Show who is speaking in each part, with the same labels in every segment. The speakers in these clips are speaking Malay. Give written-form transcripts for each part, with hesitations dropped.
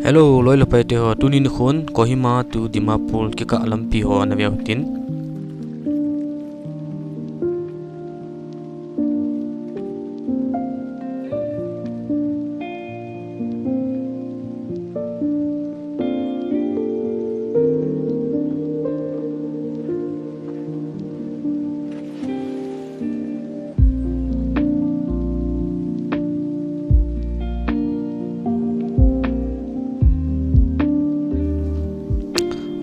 Speaker 1: Hello, loi lopai te ho tunin khun Kohima to Dimapur ki ka LAMPI ho na veu tin.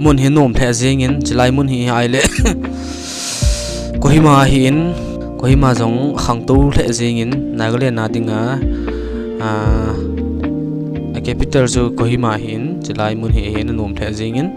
Speaker 1: Mun hi nom the zingin chilai mun hi ai le Kohima hi in Kohima jong khang to the zingin Nagaland na dinga a capital zo Kohima hi in chilai mun hi hin nom the zingin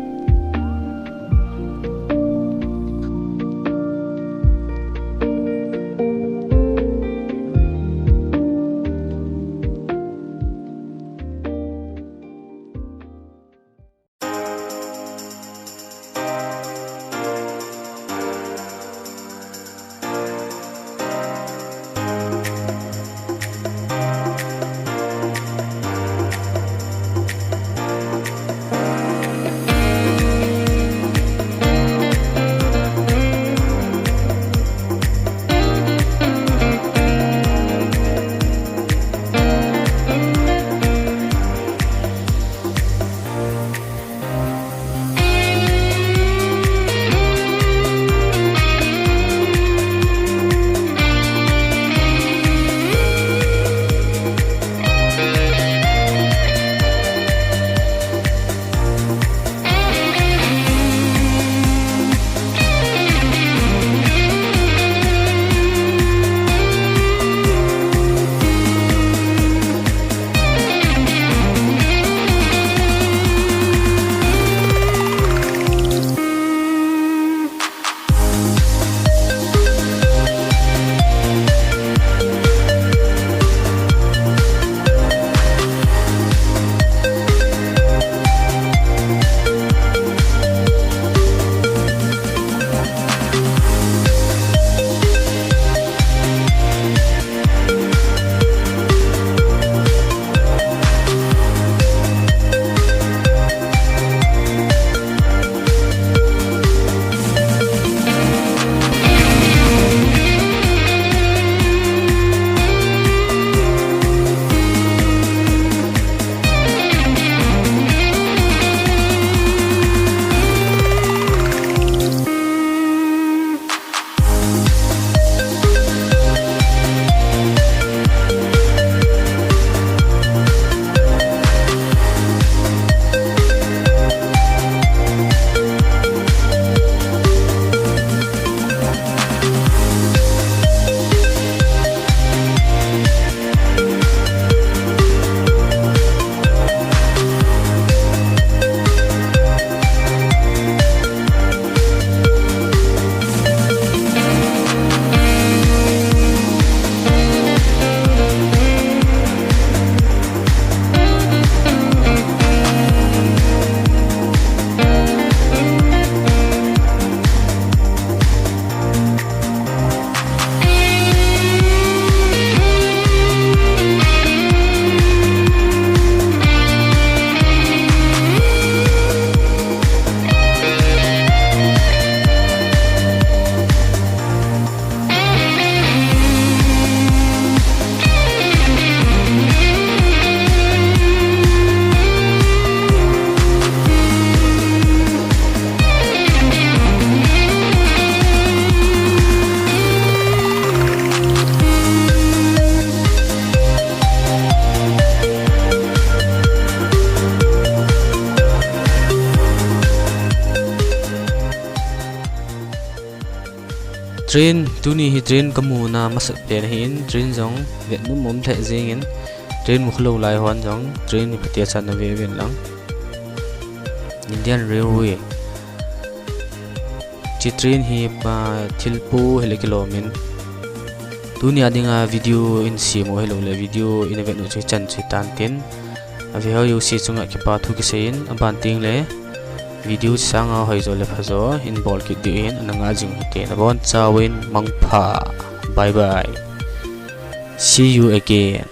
Speaker 1: train tuni hi train kamuna masak pen hin train jong vet nu mom the zingin train mukhlo lai hon jong train phatia chan na ve ven lang Indian Railway chi train hi pa thilpu hele kilomin tuni adinga video in simo hello le video in event nu chi chan chi tan tin ave how you see chunga ki pa thu ki sein aban ting le video sanga hoi zo le phazo in ball ki di in ananga jing te na bon chawin mangpha bye bye see you again.